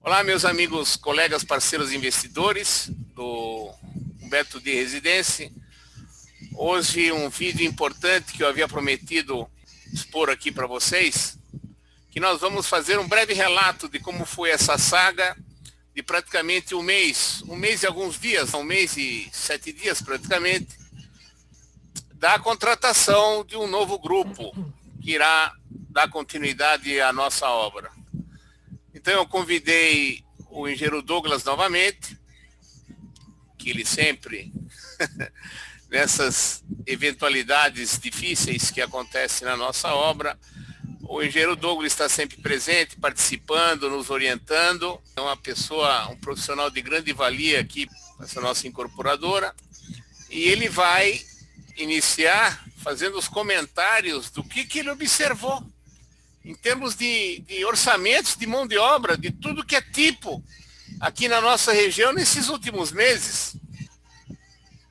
Olá, meus amigos, colegas, parceiros investidores do Humberto de Residência. Hoje um vídeo importante que eu havia prometido expor aqui para vocês, que nós vamos fazer um breve relato de como foi essa saga de praticamente um mês e alguns dias, um mês e 7 dias praticamente, da contratação de um novo grupo que irá dar continuidade à nossa obra. Então eu convidei o engenheiro Douglas novamente, que ele sempre, nessas eventualidades difíceis que acontecem na nossa obra, o engenheiro Douglas está sempre presente, participando, nos orientando. É uma pessoa, um profissional de grande valia aqui, essa nossa incorporadora. E ele vai iniciar fazendo os comentários do que ele observou em termos de orçamentos de mão de obra, de tudo que é tipo aqui na nossa região nesses últimos meses.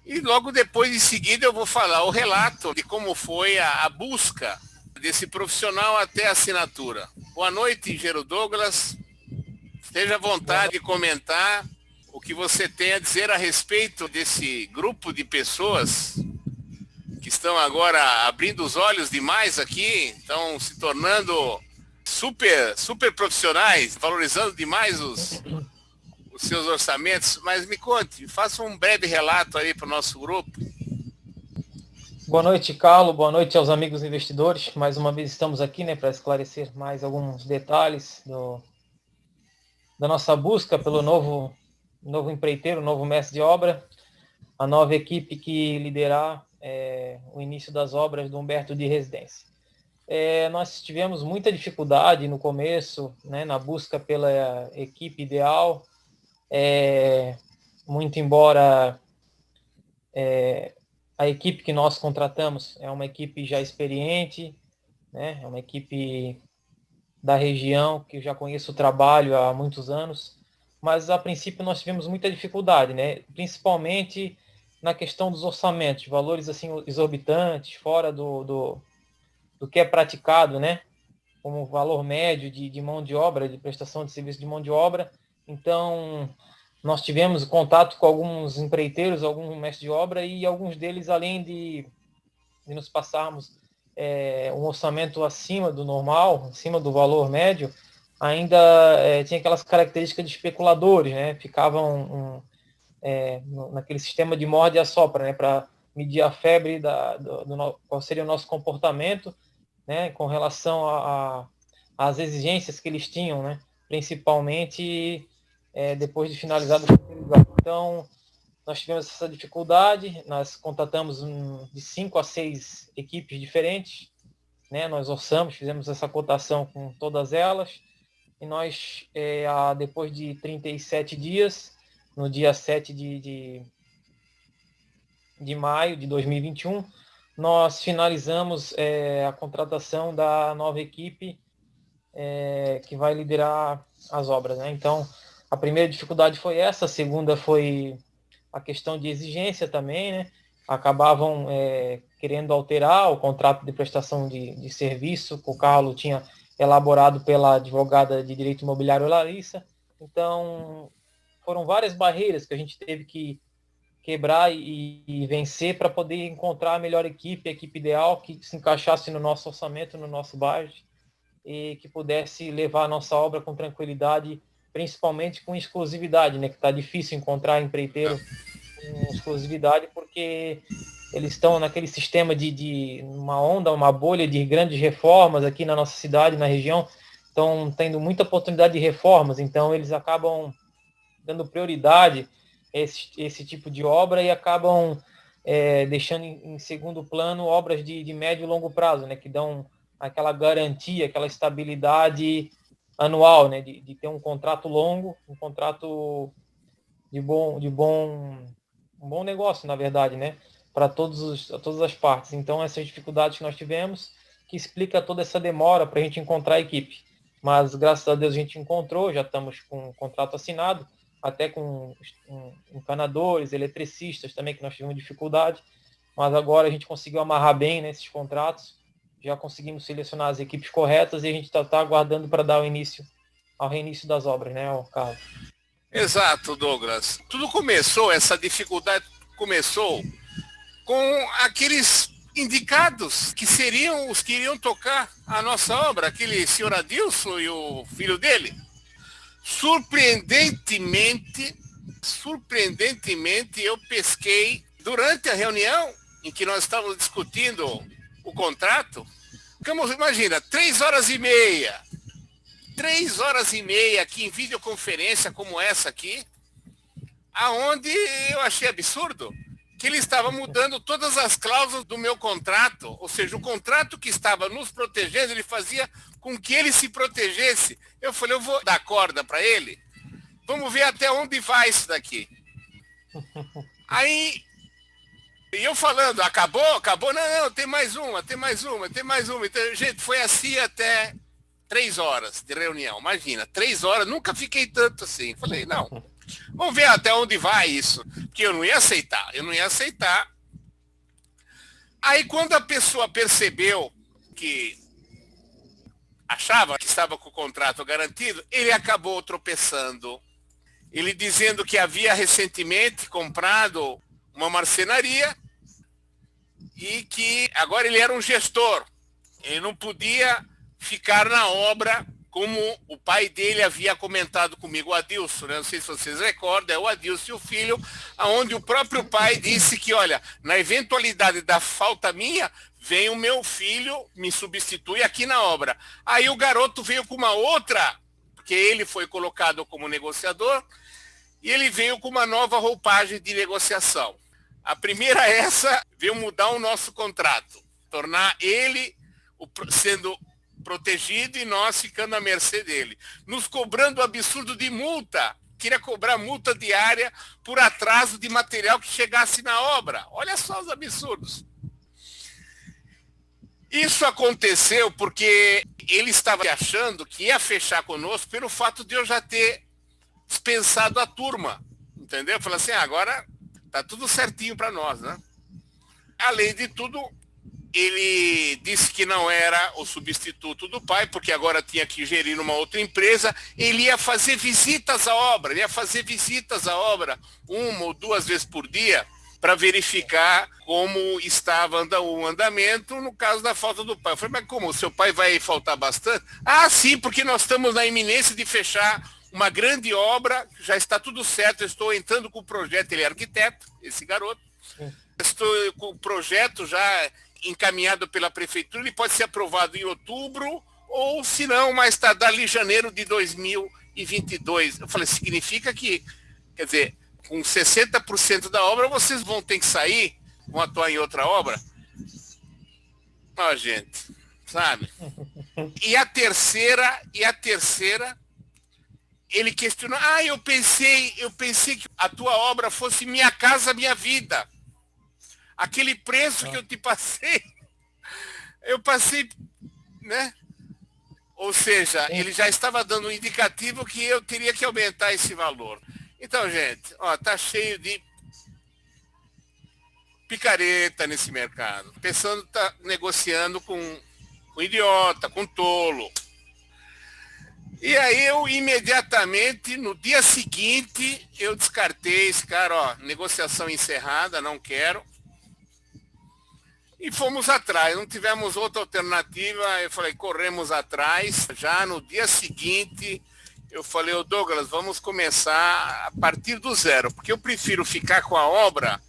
E logo depois, em seguida, eu vou falar o relato de como foi a busca desse profissional até a assinatura. Boa noite, engenheiro Douglas. Esteja à vontade de comentar o que você tem a dizer a respeito desse grupo de pessoas que estão agora abrindo os olhos demais aqui, estão se tornando super profissionais, valorizando demais os seus orçamentos. Mas me conte, faça um breve relato aí para o nosso grupo. Boa noite, Carlos. Boa noite aos amigos investidores. Mais uma vez estamos aqui, para esclarecer mais alguns detalhes da nossa busca pelo novo empreiteiro, novo mestre de obra, a nova equipe que liderar o início das obras do Humberto de Residência. Nós tivemos muita dificuldade no começo, na busca pela equipe ideal, muito embora a equipe que nós contratamos é uma equipe já experiente, é uma equipe da região que eu já conheço o trabalho há muitos anos, mas a princípio nós tivemos muita dificuldade, principalmente na questão dos orçamentos, valores assim exorbitantes, fora do que é praticado, como valor médio de mão de obra, de prestação de serviço de mão de obra. Então, nós tivemos contato com alguns empreiteiros, alguns mestres de obra, e alguns deles, além de nos passarmos um orçamento acima do normal, acima do valor médio, ainda tinha aquelas características de especuladores, ficavam naquele sistema de morde e assopra, para medir a febre qual seria o nosso comportamento, com relação às exigências que eles tinham, principalmente depois de finalizado o terceirizado. Então, nós tivemos essa dificuldade, nós contratamos de 5 a 6 equipes diferentes, nós orçamos, fizemos essa cotação com todas elas, e nós, depois de 37 dias, no dia 7 de maio de 2021, nós finalizamos a contratação da nova equipe que vai liderar as obras. Então, a primeira dificuldade foi essa, a segunda foi a questão de exigência também, acabavam querendo alterar o contrato de prestação de serviço que o Carlos tinha elaborado pela advogada de direito imobiliário Larissa. Então, foram várias barreiras que a gente teve que quebrar e vencer para poder encontrar a melhor equipe, a equipe ideal que se encaixasse no nosso orçamento, no nosso budget, e que pudesse levar a nossa obra com tranquilidade, principalmente com exclusividade, que está difícil encontrar empreiteiro com exclusividade, porque eles estão naquele sistema de uma onda, uma bolha de grandes reformas aqui na nossa cidade, na região, estão tendo muita oportunidade de reformas, então eles acabam dando prioridade a esse tipo de obra e acabam deixando em segundo plano obras de médio e longo prazo, que dão aquela garantia, aquela estabilidade anual, de ter um contrato longo, um contrato um bom negócio, na verdade, para todas as partes. Então, essas dificuldades que nós tivemos, que explica toda essa demora para a gente encontrar a equipe. Mas, graças a Deus, a gente encontrou, já estamos com um contrato assinado, até com encanadores, eletricistas também, que nós tivemos dificuldade, mas agora a gente conseguiu amarrar bem nesses contratos, já conseguimos selecionar as equipes corretas e a gente está aguardando para dar o início ao reinício das obras, né, Carlos? Exato, Douglas. Tudo começou, essa dificuldade começou com aqueles indicados que seriam os que iriam tocar a nossa obra, aquele senhor Adilson e o filho dele. Surpreendentemente, eu pesquei durante a reunião em que nós estávamos discutindo o contrato. Imagina, 3 horas e meia aqui em videoconferência como essa aqui, aonde eu achei absurdo que ele estava mudando todas as cláusulas do meu contrato, ou seja, o contrato que estava nos protegendo, ele fazia com que ele se protegesse. Eu falei, eu vou dar corda para ele, vamos ver até onde vai isso daqui. Aí, eu falando, acabou? Não, tem mais uma. Então, gente, foi assim até 3 horas de reunião. Imagina, 3 horas, nunca fiquei tanto assim. Falei, não, vamos ver até onde vai isso. Porque eu não ia aceitar. Aí quando a pessoa percebeu que achava que estava com o contrato garantido, ele acabou tropeçando. Ele dizendo que havia recentemente comprado uma marcenaria e que agora ele era um gestor. Ele não podia ficar na obra como o pai dele havia comentado comigo, o Adilson, né? Não sei se vocês recordam, é o Adilson e o filho, onde o próprio pai disse que, olha, na eventualidade da falta minha, vem o meu filho, me substitui aqui na obra. Aí o garoto veio com uma outra, porque ele foi colocado como negociador, e ele veio com uma nova roupagem de negociação. A primeira essa veio mudar o nosso contrato, tornar ele sendo protegido e nós ficando à mercê dele, nos cobrando o absurdo de multa. Queria cobrar multa diária por atraso de material que chegasse na obra. Olha só os absurdos. Isso aconteceu porque ele estava achando que ia fechar conosco pelo fato de eu já ter dispensado a turma, entendeu? Falei assim, agora tá tudo certinho para nós, né? Além de tudo, ele disse que não era o substituto do pai, porque agora tinha que gerir uma outra empresa. Ele ia fazer visitas à obra, uma ou 2 vezes por dia, para verificar como estava o andamento no caso da falta do pai. Eu falei, mas como? O seu pai vai faltar bastante? Ah, sim, porque nós estamos na iminência de fechar uma grande obra, já está tudo certo, eu estou entrando com o projeto, ele é arquiteto, esse garoto. Estou com o projeto já encaminhado pela prefeitura, ele pode ser aprovado em outubro, ou se não, mais tardar ali em janeiro de 2022. Eu falei, significa que, quer dizer, com 60% da obra, vocês vão ter que sair, vão atuar em outra obra? Ó, gente, sabe? E a terceira, ele questionou, eu pensei que a tua obra fosse Minha Casa Minha Vida. Aquele preço que eu te passei, eu passei, né? Ou seja, ele já estava dando um indicativo que eu teria que aumentar esse valor. Então, gente, tá cheio de picareta nesse mercado. Pensando, tá negociando com idiota, com tolo. E aí eu imediatamente, no dia seguinte, eu descartei esse cara, negociação encerrada, não quero. E fomos atrás, não tivemos outra alternativa, eu falei, corremos atrás. Já no dia seguinte, eu falei, Douglas, vamos começar a partir do zero, porque eu prefiro ficar com a obra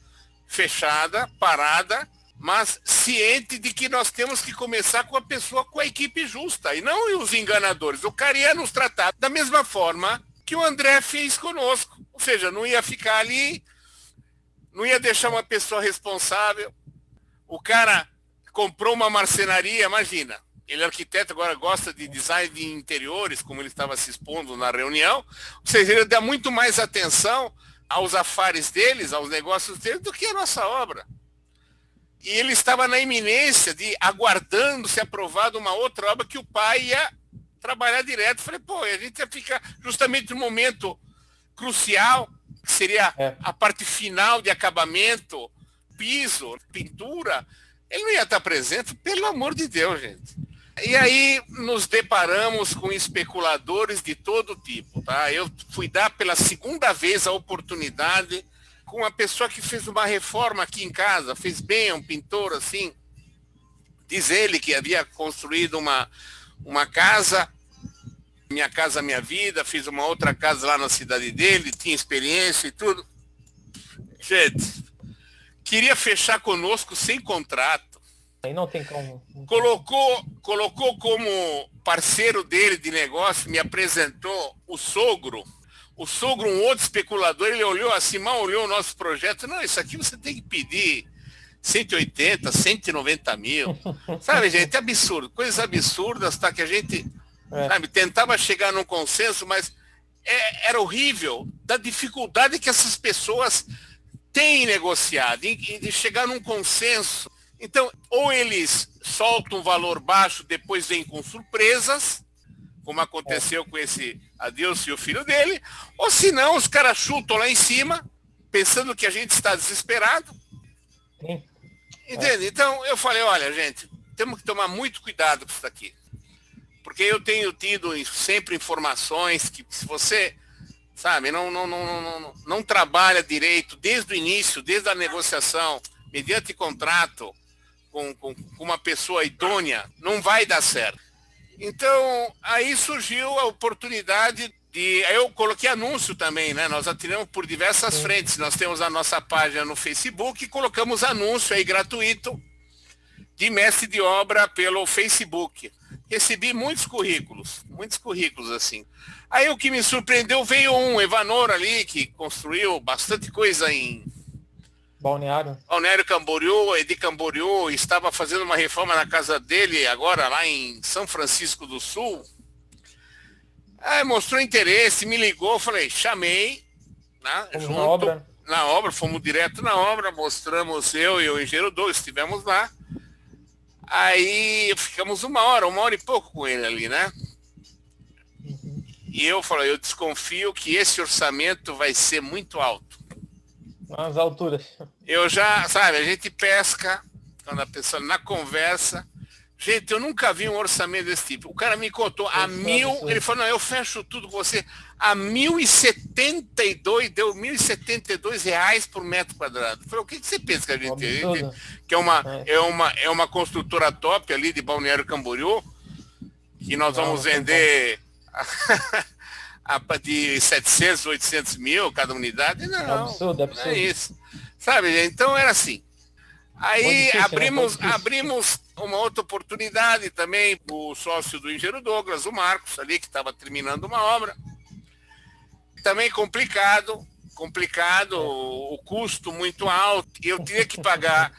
fechada, parada, mas ciente de que nós temos que começar com a equipe justa, e não os enganadores. O cara ia nos tratar da mesma forma que o André fez conosco, ou seja, não ia ficar ali, não ia deixar uma pessoa responsável. O cara comprou uma marcenaria, imagina, ele é arquiteto, agora gosta de design de interiores, como ele estava se expondo na reunião, ou seja, ele dá muito mais atenção aos afares deles, aos negócios deles, do que a nossa obra. E ele estava na iminência de, aguardando ser aprovada uma outra obra que o pai ia trabalhar direto. Falei, a gente ia ficar justamente no momento crucial, que seria a parte final de acabamento, piso, pintura, ele não ia estar presente, pelo amor de Deus, gente. E aí nos deparamos com especuladores de todo tipo, tá? Eu fui dar pela segunda vez a oportunidade com uma pessoa que fez uma reforma aqui em casa, fez bem, um pintor assim. Diz ele que havia construído uma casa, Minha Casa Minha Vida, fiz uma outra casa lá na cidade dele, tinha experiência e tudo. Gente, queria fechar conosco sem contrato. Aí não tem como. Colocou como parceiro dele de negócio, me apresentou o sogro. O sogro, um outro especulador, ele olhou assim, mal olhou o nosso projeto. Não, isso aqui você tem que pedir 180, 190 mil. Sabe, gente, é absurdo. Coisas absurdas, tá? Que a gente, sabe, tentava chegar num consenso, mas era horrível da dificuldade que essas pessoas têm em negociar, de chegar num consenso. Então, ou eles soltam um valor baixo, depois vêm com surpresas, como aconteceu com esse Adilson e o filho dele, ou se não, os caras chutam lá em cima, pensando que a gente está desesperado. Sim. Entende? Então, eu falei, olha, gente, temos que tomar muito cuidado com isso aqui. Porque eu tenho tido sempre informações que se você, sabe, não trabalha direito desde o início, desde a negociação, mediante contrato, com uma pessoa idônea, não vai dar certo. Então, aí surgiu a oportunidade de... Eu coloquei anúncio também, né? Nós atiramos por diversas frentes. Nós temos a nossa página no Facebook e colocamos anúncio aí gratuito de mestre de obra pelo Facebook. Recebi muitos currículos assim. Aí o que me surpreendeu, veio um Evanor ali, que construiu bastante coisa em Balneário Camboriú, Edi Camboriú, estava fazendo uma reforma na casa dele agora lá em São Francisco do Sul. Aí mostrou interesse, me ligou, falei, chamei, né, junto na obra, fomos direto na obra, mostramos eu e o engenheiro Douglas, estivemos lá. Aí ficamos uma hora e pouco com ele ali, né? E eu falei, eu desconfio que esse orçamento vai ser muito alto. Nas alturas. Eu já, sabe, a gente pesca, quando a pessoa na conversa. Gente, eu nunca vi um orçamento desse tipo. O cara me contou a 1.000, ele falou, não, eu fecho tudo com você a 1.072, deu 1.072 reais por metro quadrado. Eu falei, o que você pensa que a gente tem? Que é uma construtora top ali de Balneário Camboriú, que nós vamos vender de 700, 800 mil cada unidade. Não, é absurdo. Não é isso. Sabe, então era assim. Aí difícil, abrimos uma outra oportunidade também, o sócio do engenheiro Douglas, o Marcos, ali que estava terminando uma obra. Também complicado, o custo muito alto. Eu teria que pagar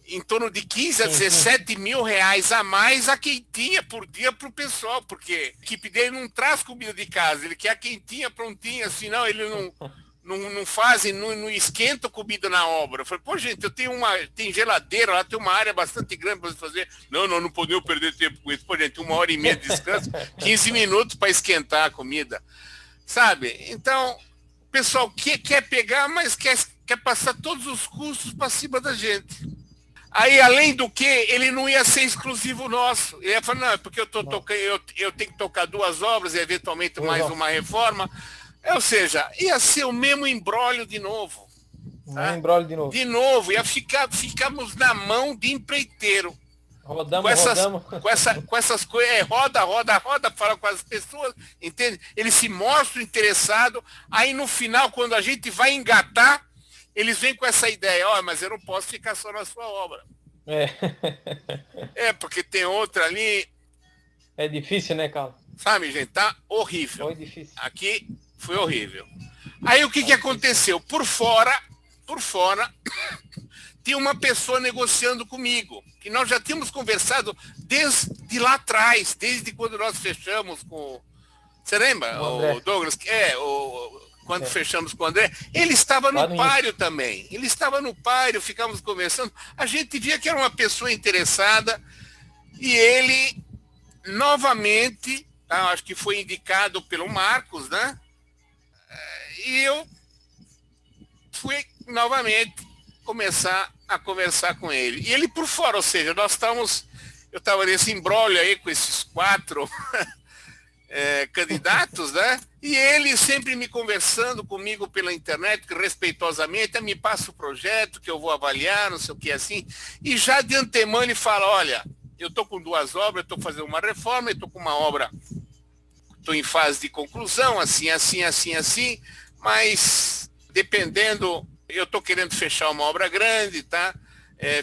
em torno de 15 a 17 mil reais a mais a quentinha por dia para o pessoal, porque a equipe dele não traz comida de casa, ele quer a quentinha prontinha, senão ele não fazem, não esquenta comida na obra. Eu falei, pô, gente, tem geladeira lá, tem uma área bastante grande para você fazer. Não podemos perder tempo com isso. Pô, gente, 1h30 de descanso, 15 minutos para esquentar a comida. Sabe? Então, o pessoal quer pegar, mas quer passar todos os custos para cima da gente. Aí, além do que, ele não ia ser exclusivo nosso. Ele ia falar, não, é porque eu tenho que tocar 2 obras e eventualmente mais uma reforma. Ou seja, ia ser o mesmo embrólio de novo. Tá? De novo, ficamos na mão de empreiteiro. Rodamos. Com essas coisas, roda, fala com as pessoas, entende? Eles se mostram interessados, aí no final, quando a gente vai engatar, eles vêm com essa ideia, mas eu não posso ficar só na sua obra. Porque tem outra ali. É difícil, né, Carlos? Sabe, gente, tá horrível. Foi difícil. Aqui foi horrível. Aí o que aconteceu? Por fora, tinha uma pessoa negociando comigo, que nós já tínhamos conversado desde lá atrás, desde quando nós fechamos com... Você lembra? O Douglas? Quando fechamos com o André. Ele estava no páreo também. Ele estava no páreo, ficamos conversando. A gente via que era uma pessoa interessada e ele, novamente, acho que foi indicado pelo Marcos, né? E eu fui novamente começar a conversar com ele. E ele por fora, ou seja, eu estava nesse imbróglio aí com esses 4 candidatos, né? E ele sempre me conversando comigo pela internet, respeitosamente, me passa o projeto que eu vou avaliar, não sei o que assim. E já de antemão ele fala, olha, eu estou com 2 obras, estou fazendo uma reforma, estou com uma obra, estou em fase de conclusão, assim, mas dependendo, eu estou querendo fechar uma obra grande, tá?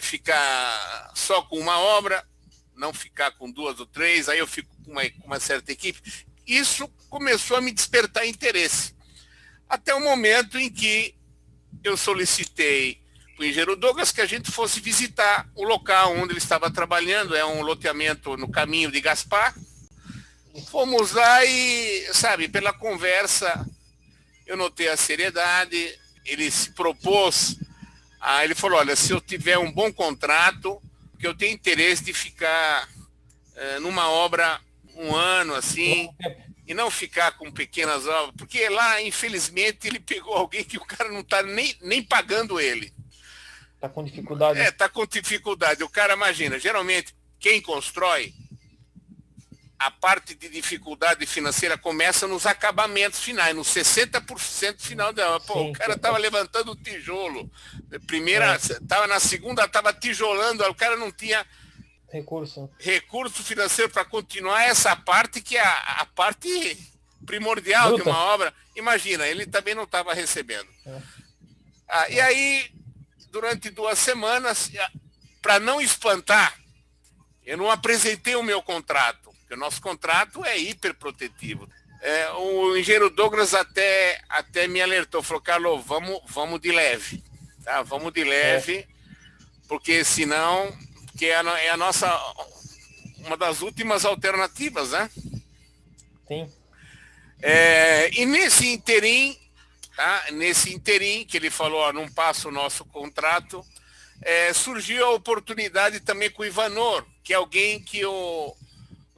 Ficar só com uma obra, não ficar com 2 ou 3, aí eu fico com uma certa equipe. Isso começou a me despertar interesse. Até o momento em que eu solicitei para o engenheiro Douglas que a gente fosse visitar o local onde ele estava trabalhando, é um loteamento no caminho de Gaspar. Fomos lá e, sabe, pela conversa, eu notei a seriedade, ele se propôs, ele falou, olha, se eu tiver um bom contrato, que eu tenho interesse de ficar numa obra 1 ano, assim, e não ficar com pequenas obras, porque lá, infelizmente, ele pegou alguém que o cara não está nem pagando ele. Está com dificuldade. Está com dificuldade. O cara, imagina, geralmente, quem constrói, a parte de dificuldade financeira começa nos acabamentos finais, nos 60% final da obra. Pô, o cara estava levantando o tijolo. Tava na segunda, estava tijolando, o cara não tinha recurso financeiro para continuar essa parte que é a parte primordial Bruta. De uma obra. Imagina, ele também não estava recebendo. E aí, durante 2 semanas, para não espantar, eu não apresentei o meu contrato, porque o nosso contrato é hiperprotetivo. O engenheiro Douglas até me alertou, falou, Carlos, vamos de leve, tá? Vamos de leve, porque senão, que é a nossa, uma das últimas alternativas, né? Sim. E nesse interim, tá? Nesse interim que ele falou, ó, não passa o nosso contrato, surgiu a oportunidade também com o Ivanor, que é alguém que o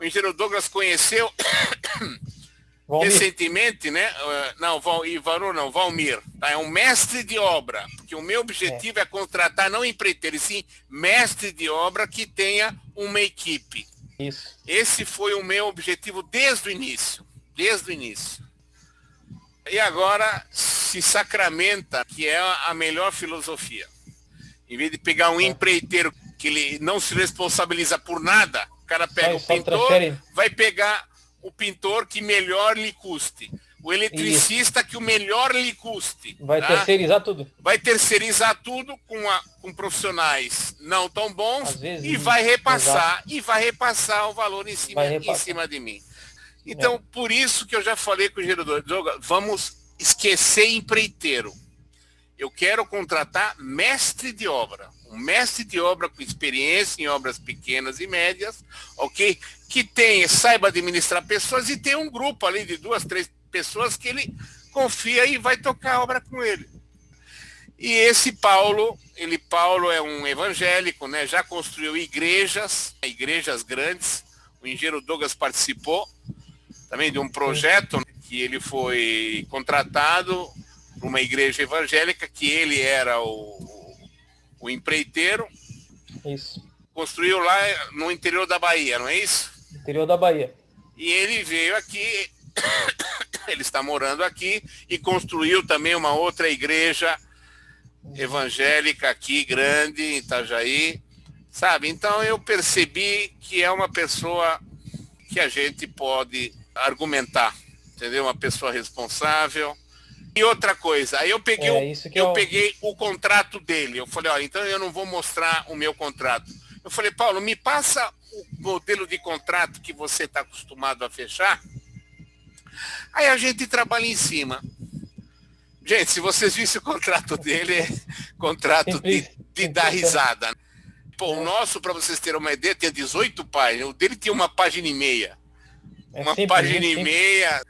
engenheiro Douglas conheceu recentemente, né? Valmir, tá? É um mestre de obra, porque o meu objetivo é contratar não empreiteiro, e sim mestre de obra que tenha uma equipe. Isso. Esse foi o meu objetivo desde o início. E agora se sacramenta que é a melhor filosofia. Em vez de pegar um empreiteiro que ele não se responsabiliza por nada, o cara pega o pintor, vai pegar o pintor que melhor lhe custe. O eletricista que o melhor lhe custe. Vai terceirizar tudo. Vai terceirizar tudo com profissionais não tão bons e vai repassar. Exato. E vai repassar o valor em cima de mim. Então, por isso que eu já falei com o engenheiro Douglas, vamos esquecer empreiteiro. Eu quero contratar mestre de obra. Um mestre de obra com experiência em obras pequenas e médias, ok? Que saiba administrar pessoas e tem um grupo ali de 2, 3 pessoas que ele confia e vai tocar a obra com ele. E esse Paulo é um evangélico, né? Já construiu igrejas grandes. O engenheiro Douglas participou também de um projeto, né, que ele foi contratado por uma igreja evangélica, que ele era o empreiteiro. Isso. Construiu lá no interior da Bahia, não é isso? Interior da Bahia. E ele veio aqui, ele está morando aqui e construiu também uma outra igreja evangélica aqui, grande, em Itajaí, sabe? Então eu percebi que é uma pessoa que a gente pode argumentar, entendeu? Uma pessoa responsável. E outra coisa, aí eu peguei, peguei o contrato dele. Eu falei, olha, então eu não vou mostrar o meu contrato. Eu falei, Paulo, me passa o modelo de contrato que você está acostumado a fechar. Aí a gente trabalha em cima. Gente, se vocês vissem o contrato dele, é contrato de dar risada. Pô, o nosso, para vocês terem uma ideia, tinha 18 páginas. O dele tinha 1,5 página. Página e meia.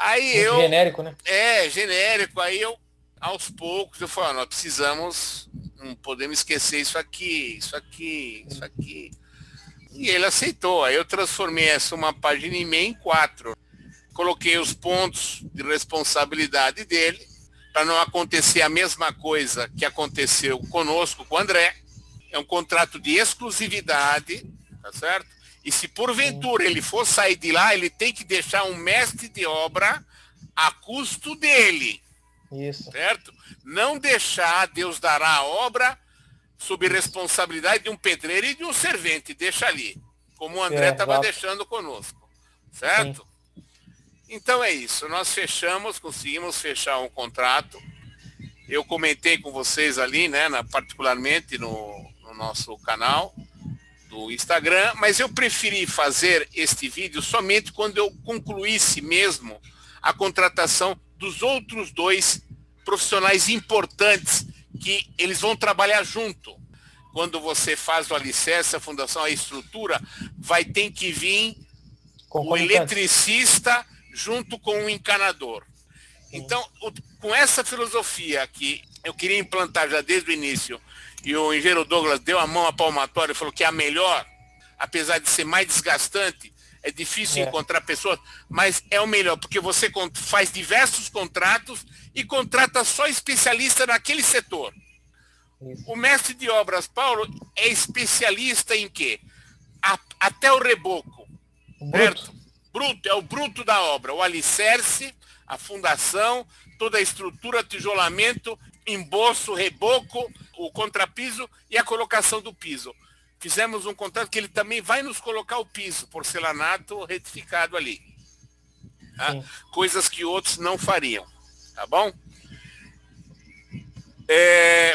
Aí muito genérico, né? Genérico. Aí eu, aos poucos, eu falei, nós precisamos, não podemos esquecer isso aqui. E ele aceitou. Aí eu transformei essa 1,5 página em 4. Coloquei os pontos de responsabilidade dele, para não acontecer a mesma coisa que aconteceu conosco, com o André. É um contrato de exclusividade, tá certo? E se porventura ele for sair de lá, ele tem que deixar um mestre de obra a custo dele. Isso. Certo? Não deixar, Deus dará a obra sob responsabilidade de um pedreiro e de um servente. Deixa ali. Como o André estava deixando conosco. Certo? Sim. Então é isso. Nós conseguimos fechar um contrato. Eu comentei com vocês ali, né, particularmente no nosso canal do Instagram, mas eu preferi fazer este vídeo somente quando eu concluísse mesmo a contratação dos outros 2 profissionais importantes que eles vão trabalhar junto. Quando você faz o alicerce, a fundação, a estrutura, vai ter que vir o eletricista junto com o encanador. Então, com essa filosofia que eu queria implantar já desde o início, e o engenheiro Douglas deu a mão à palmatória e falou que é a melhor, apesar de ser mais desgastante, é difícil encontrar pessoas, mas é o melhor, porque você faz diversos contratos e contrata só especialista naquele setor. Isso. O mestre de obras, Paulo, é especialista em quê? Até o reboco. Certo? Bruto, é o bruto da obra. O alicerce, a fundação, toda a estrutura, tijolamento, emboço, reboco, o contrapiso e a colocação do piso. Fizemos um contrato que ele também vai nos colocar o piso, porcelanato retificado ali. Tá? Coisas que outros não fariam. Tá bom?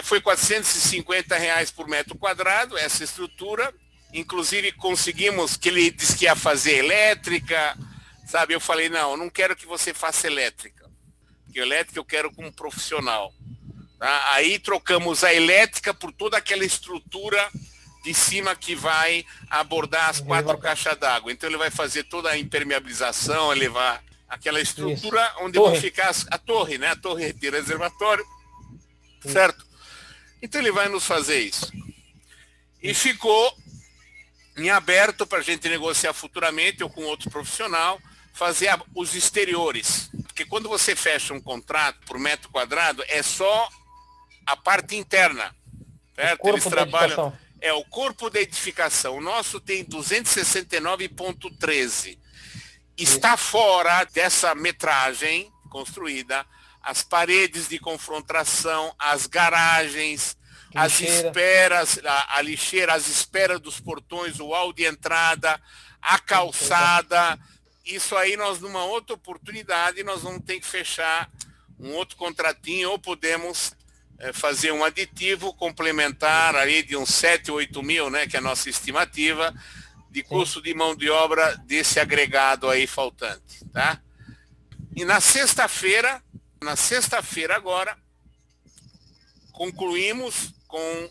Foi R$450 por metro quadrado, essa estrutura. Inclusive conseguimos, que ele disse que ia fazer elétrica, sabe? Eu falei, não quero que você faça elétrica. Porque elétrica eu quero como profissional. Tá? Aí trocamos a elétrica por toda aquela estrutura de cima que vai abordar as 4 caixas d'água. Então ele vai fazer toda a impermeabilização, levar aquela estrutura onde vão ficar a torre, né? A torre de reservatório. Certo? Então ele vai nos fazer isso. E ficou em aberto para a gente negociar futuramente ou com outro profissional, fazer os exteriores. Porque quando você fecha um contrato por metro quadrado, é só a parte interna. Certo? Eles trabalham... É o corpo da edificação. O nosso tem 269,13. Está fora dessa metragem construída as paredes de confrontação, as garagens, as esperas, a lixeira, as esperas dos portões, o hall de entrada, a calçada. Isso aí nós, numa outra oportunidade, nós vamos ter que fechar um outro contratinho ou podemos fazer um aditivo complementar aí de uns 7, 8 mil, né, que é a nossa estimativa, de custo de mão de obra desse agregado aí faltante, tá? E na sexta-feira agora, concluímos com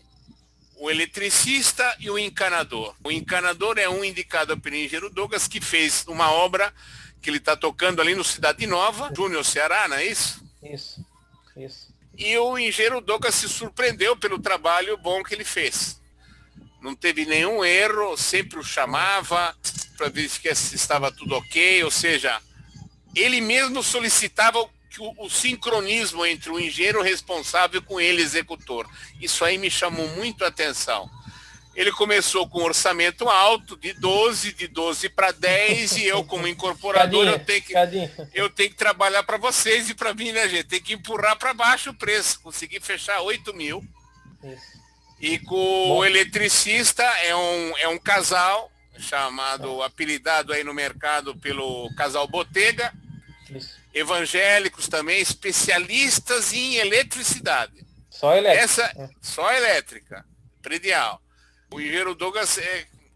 o eletricista e o encanador. O encanador é um indicado pelo engenheiro Douglas, que fez uma obra que ele está tocando ali no Cidade Nova, Júnior, Ceará, não é isso? Isso. E o engenheiro Douglas se surpreendeu pelo trabalho bom que ele fez. Não teve nenhum erro, sempre o chamava para ver se estava tudo ok, ou seja, ele mesmo solicitava o sincronismo entre o engenheiro responsável com ele, executor. Isso aí me chamou muito a atenção. Ele começou com um orçamento alto, de 12 para 10, e eu, como incorporador, eu tenho que trabalhar para vocês e para mim, né, gente? Tem que empurrar para baixo o preço. Consegui fechar 8 mil. Isso. E com o eletricista, é um casal, apelidado aí no mercado pelo casal Botega. Isso. Evangélicos também, especialistas em eletricidade. Só elétrica. Só elétrica, predial. O engenheiro Douglas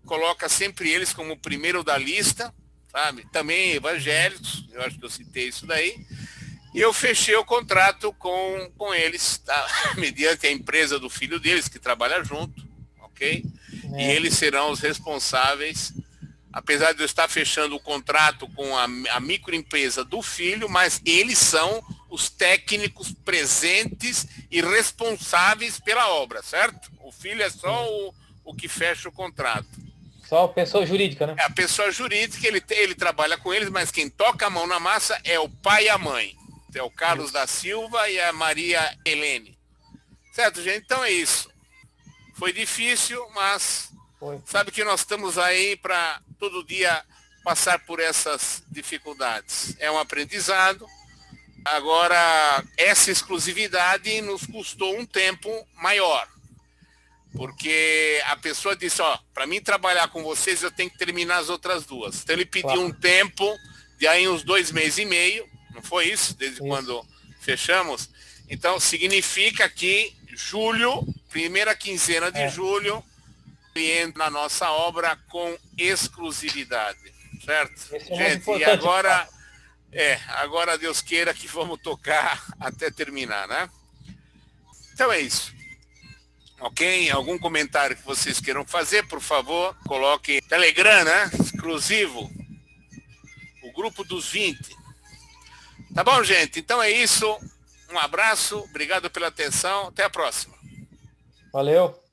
coloca sempre eles como o primeiro da lista, sabe? Também evangélicos, eu acho que eu citei isso daí. E eu fechei o contrato com eles, tá? Mediante a empresa do filho deles, que trabalha junto, ok? E eles serão os responsáveis, apesar de eu estar fechando o contrato com a microempresa do filho, mas eles são os técnicos presentes e responsáveis pela obra, certo? O filho é só o que fecha o contrato. Só a pessoa jurídica, né? É a pessoa jurídica, ele trabalha com eles, mas quem toca a mão na massa é o pai e a mãe. É o Carlos da Silva e a Maria Helene. Certo, gente? Então é isso. Foi difícil, mas Foi. Sabe que nós estamos aí para todo dia passar por essas dificuldades. É um aprendizado. Agora, essa exclusividade nos custou um tempo maior. Porque a pessoa disse, ó, para mim trabalhar com vocês eu tenho que terminar as outras duas. Então ele pediu um tempo de aí uns 2 meses e meio, não foi isso? Desde quando fechamos. Então significa que julho, primeira quinzena de julho, entra na nossa obra com exclusividade, certo? Gente, e agora, agora Deus queira que vamos tocar até terminar, né? Então é isso. Ok? Algum comentário que vocês queiram fazer, por favor, coloque Telegram, né? Exclusivo. O grupo dos 20. Tá bom, gente? Então é isso. Um abraço, obrigado pela atenção. Até a próxima. Valeu.